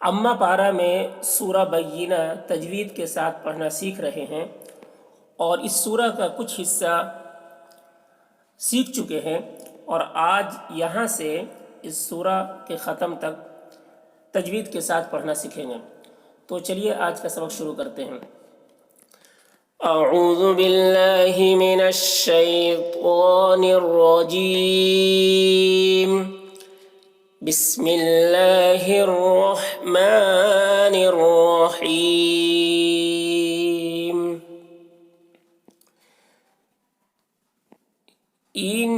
اما پارہ میں سورہ بینہ تجوید کے ساتھ پڑھنا سیکھ رہے ہیں اور اس سورہ کا کچھ حصہ سیکھ چکے ہیں، اور آج یہاں سے اس سورہ کے ختم تک تجوید کے ساتھ پڑھنا سیکھیں گے۔ تو چلیے آج کا سبق شروع کرتے ہیں۔ اعوذ باللہ من الشیطان الرجیم، بسم اللہ الرحمن الرحیم۔ ان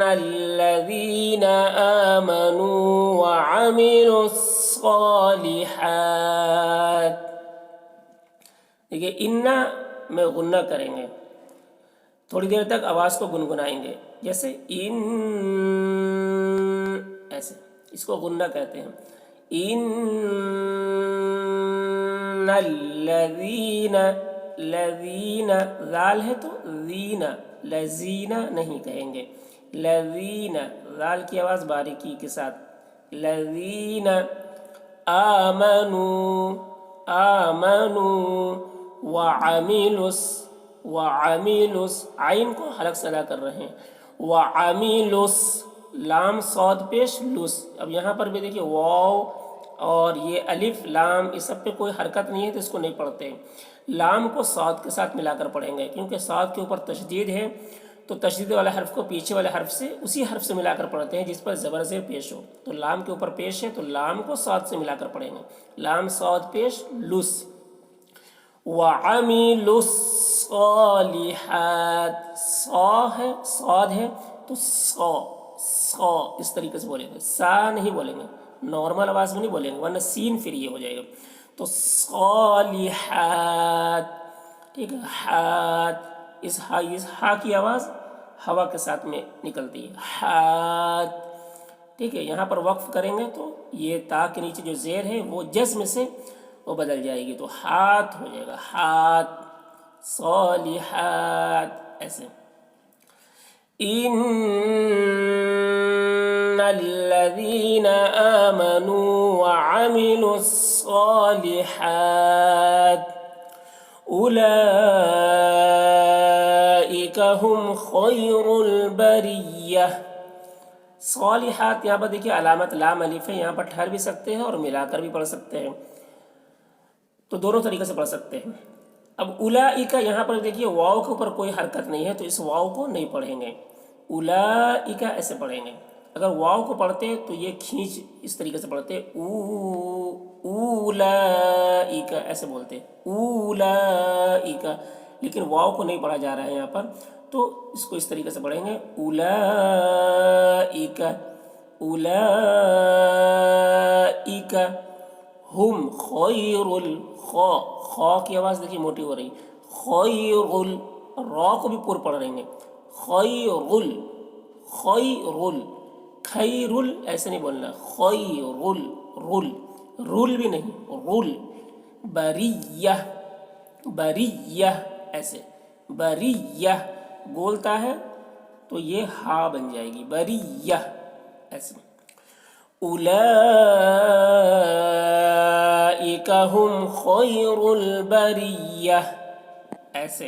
الذین آمنوا وعملوا الصالحات، دیکھیے انا میں غنہ کریں گے، تھوڑی دیر تک آواز کو گنگنائیں گے، جیسے ان، ایسے اس کو غنہ کہتے ہیں۔ ان الذین، لذین ذال ہے تو ذین، لذین نہیں کہیں گے، لذین ذال کی آواز باریکی کے ساتھ، لذین آمنوا، آمنوا وعملوا، عین کو حلق سے ادا کر رہے ہیں، وعملوا، لام صاد پیش لس، اب یہاں پر بھی دیکھیے واو اور یہ الف لام اس سب پہ کوئی حرکت نہیں ہے تو اس کو نہیں پڑھتے، لام کو صاد کے ساتھ ملا کر پڑھیں گے، کیونکہ صاد کے اوپر تشدید ہے تو تشدید والے حرف کو پیچھے والے حرف سے اسی حرف سے ملا کر پڑھتے ہیں جس پر زبر زیر پیش ہو، تو لام کے اوپر پیش ہے تو لام کو صاد سے ملا کر پڑھیں گے، لام صاد پیش لس، وعملوا الصالحات، صاد ہے تو صا اس طریقے سے بولیں گے، سا نہیں بولیں گے، نارمل آواز میں نہیں بولیں گے ورنہ سین پھر یہ ہو جائے گا، تو صالحات، ٹھیک ہے، ہاتھ، اس ہا کی آواز ہوا کے ساتھ میں نکلتی ہے، ہاتھ، ٹھیک ہے۔ یہاں پر وقف کریں گے تو یہ تا کے نیچے جو زیر ہے وہ جزم سے وہ بدل جائے گی، تو ہاتھ ہو جائے گا، ہاتھ، صالحات، ایسے۔ ان الذین آمنوا وعملوا الصالحات اولئک هم خیر البریہ۔ صالحات یہاں پر دیکھیے علامت لام الف ہے، یہاں پر ٹھہر بھی سکتے ہیں اور ملا کر بھی پڑھ سکتے ہیں، تو دونوں طریقے سے پڑھ سکتے ہیں۔ اب اولئک یہاں پر دیکھیے واو کے اوپر کوئی حرکت نہیں ہے تو اس واو کو نہیں پڑھیں گے، اولئک ایسے پڑھیں گے، اگر واو کو پڑھتے تو یہ کھینچ اس طریقے سے پڑھتے، اولئک ایسے بولتے، اولئک، لیکن واو کو نہیں پڑھا جا رہا ہے یہاں پر تو اس کو اس طریقے سے پڑھیں گے، اولئک، اولئک ہم خیر خا کی آواز دیکھیے موٹی ہو رہی، خیر را کو بھی پر پڑھ رہے ہیں، خیر خیر ایسے نہیں بولنا، خیر رول بھی نہیں، رول، بریہ، بریہ ایسے، بریہ بولتا ہے تو یہ ہا بن جائے گی، بریہ ایسے۔ اولئک هم خیر البریہ، ایسے۔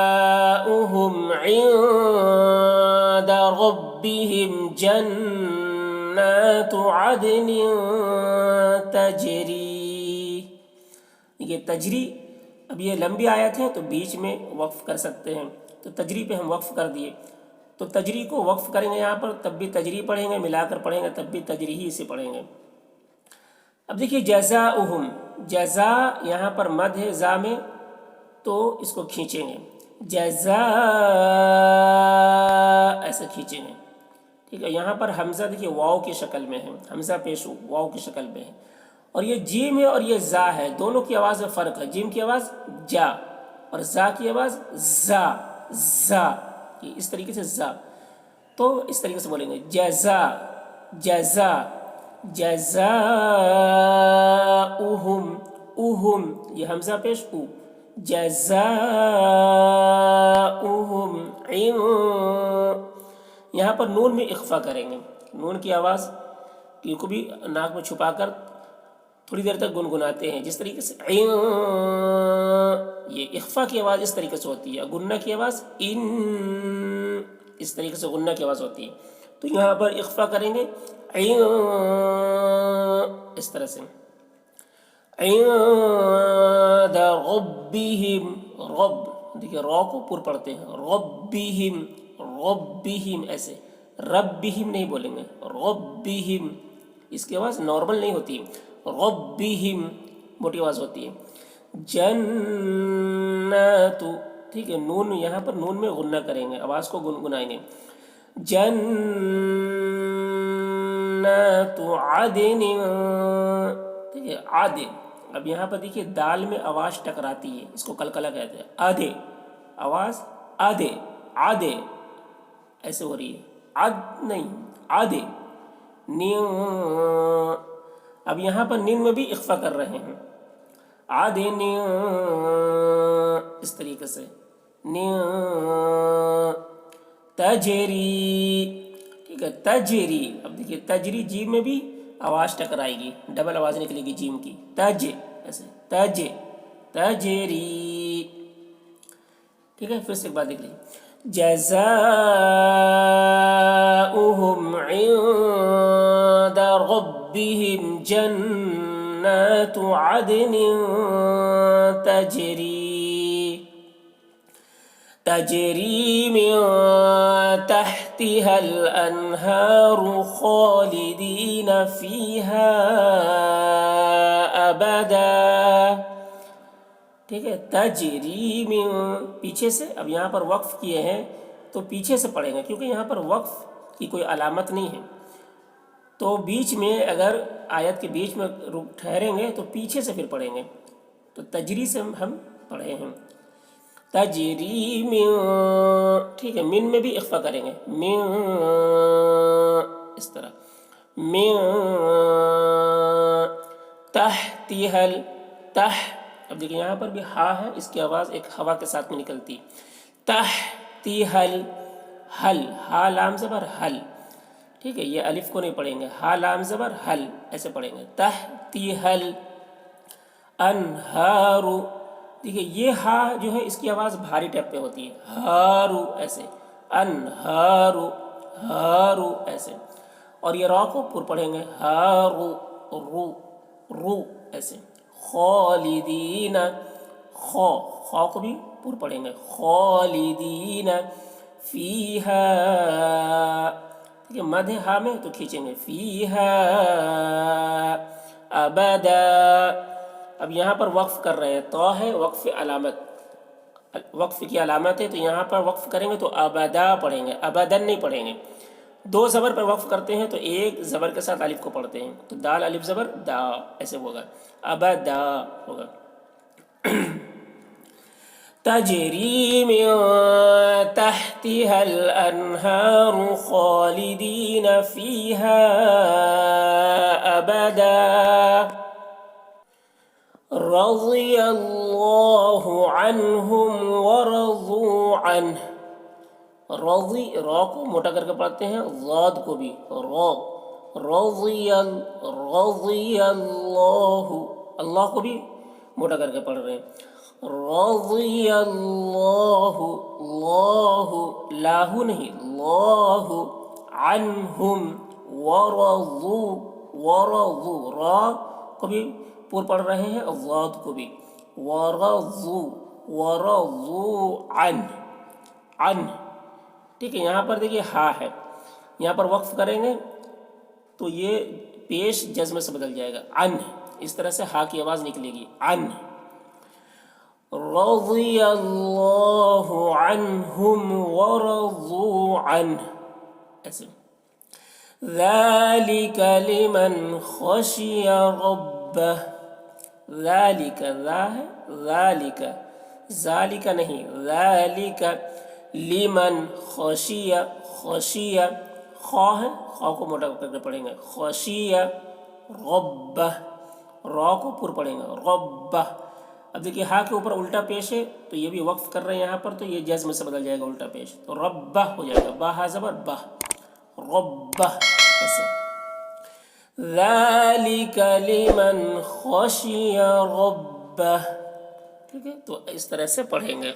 جزاؤہم عند ربہم جنات عدن تجری، یہ تجری، اب یہ لمبی آیت ہے تو بیچ میں وقف کر سکتے ہیں، تو تجری پہ ہم وقف کر دیے، تو تجری کو وقف کریں گے یہاں پر تب بھی تجری پڑھیں گے، ملا کر پڑھیں گے تب بھی تجری ہی سے پڑھیں گے۔ اب دیکھیے جزاؤہم، جزا یہاں پر مد ہے زا میں تو اس کو کھینچیں گے، جزا ایسے کھینچیں گے، ٹھیک ہے۔ یہاں پر حمزہ دیکھیے واو کی شکل میں ہے، حمزہ پیش واو کی شکل میں ہے، اور یہ جیم ہے اور یہ زا ہے، دونوں کی آواز میں فرق ہے، جیم کی آواز جا اور زا کی آواز زا، زا، اس طریقے سے زا، تو اس طریقے سے بولیں گے، جزا، جزا، جزاؤہم، اوہم یہ حمزہ پیش او، جزاؤہم یہاں پر نون میں اخفا کریں گے، نون کی آواز کو بھی ناک میں چھپا کر تھوڑی دیر تک گنگناتے ہیں، جس طریقے سے یہ اخفا کی آواز اس طریقے سے ہوتی ہے، غنہ کی آواز اس طریقے سے غنہ کی آواز ہوتی ہے، تو یہاں پر اخفا کریں گے اس طرح سے، عند ربہم، رب دیکھیے رو کو پر پڑھتے ہیں، ربہم ربہم، ایسے ربہم نہیں بولیں گے، ربہم، اس کی آواز نارمل نہیں ہوتی، ربہم موٹی آواز ہوتی ہے، جنات، ٹھیک ہے، نون یہاں پر نون میں غنہ کریں گے، آواز کو گنگنائیں گے، جنات عدن، ٹھیک ہے، عدن، اب یہاں پر دیکھیے دال میں آواز ٹکراتی ہے، اس کو کلکلہ کہتے ہیں، آدھے آواز، آدھے آدھے ایسے ہو رہی ہے، عد نہیں آدھے، اب یہاں پر نین میں بھی اخفا کر رہے ہیں، عدن، اس طریقے سے، تجری، ٹھیک ہے، تجری، اب دیکھیے تجری جیم میں بھی آواز ٹکرائے گی، ڈبل آواز نکلے گی جیم کی، تج، ایسے تج، تجری، ٹھیک ہے، پھر سے ایک بات دیکھ لیجیے، جزاؤہم عند ربہم جنات عدن تجری من تحتها الانہار خالدین فیہا ابدا، ٹھیک ہے، تجری من، پیچھے سے، اب یہاں پر وقف کیے ہیں تو پیچھے سے پڑھیں گے کیونکہ یہاں پر وقف کی کوئی علامت نہیں ہے، تو بیچ میں اگر آیت کے بیچ میں ٹھہریں گے تو پیچھے سے پھر پڑھیں گے، تو تجری سے ہم پڑھے ہیں، تجری من، ٹھیک ہے، من میں بھی اخفا کریں گے، من، اس طرح، من تحتها تح، اب دیکھیں یہاں پر بھی ہا ہے، اس کی آواز ایک ہوا کے ساتھ میں نکلتی، تحتها حل، ہا لام زبر حل، ٹھیک ہے، یہ الف کو نہیں پڑھیں گے، ہا لام زبر حل ایسے پڑھیں گے، تحتها الانہار، دیکھیے یہ ہا جو ہے اس کی آواز بھاری ٹیپ پہ ہوتی ہے، ہارو ایسے، انہارو، ہارو ایسے، اور یہ را کو پر پڑھیں گے، ہارو، رو، رو ایسے، خالدین، خو، خو کو بھی پر پڑھیں گے، خالدین فیہا، ٹھیک ہے، مد ہے ہا میں تو کھینچیں گے، فیہا ابدا، اب یہاں پر وقف کر رہے ہیں، تو ہے وقف علامت، وقف کی علامت ہے، تو یہاں پر وقف کریں گے تو ابدا پڑھیں گے، ابدن نہیں پڑھیں گے، دو زبر پر وقف کرتے ہیں تو ایک زبر کے ساتھ الف کو پڑھتے ہیں، تو دال الف زبر دا ایسے ہوگا، ابدا ہوگا، تجری من تحتها الانہار خالدین فیہا ابدا، رضی اللہ عنہم ورضوا عنہ، رضی، را کو موٹا کر کے پڑھتے ہیں، ضاد کو بھی، رضی اللہ، اللہ کو بھی موٹا کر کے پڑھ رہے ہیں، رضی اللہ، اللہ، لاہو نہیں، اللہ، عنہم، ورضوا، را کو بھی پور پڑھ رہے ہیں، ضاد کو بھی، ورضوا عنہ، ٹھیک ہے، یہاں پر دیکھیے ہا ہے، یہاں پر وقف کریں گے تو یہ پیش جزم سے بدل جائے گا، عنہ، اس طرح سے ہا کی آواز نکلے گی، عنہ، رضی اللہ عنہم ورضوا عنہ ایسے، ذالک لمن خشی ربہ، ذالک، ذا ہے، ذالک، ذالک نہیں، ذالک لمن خشی، خشی، خو ہے، خو کو موٹا کر کے پڑھیں گے، خشی ربہ، را کو پر پڑھیں گے، ربہ، اب دیکھیے ہا کے اوپر الٹا پیش ہے تو یہ بھی وقف کر رہے ہیں یہاں پر، تو یہ جزم سے بدل جائے گا الٹا پیش، تو ربہ ہو جائے گا، با ہا زبر بہ، ربہ ایسے. ذالک لمن خشی ربہ. ٹھیک ہے، تو اس طرح سے پڑھیں گے.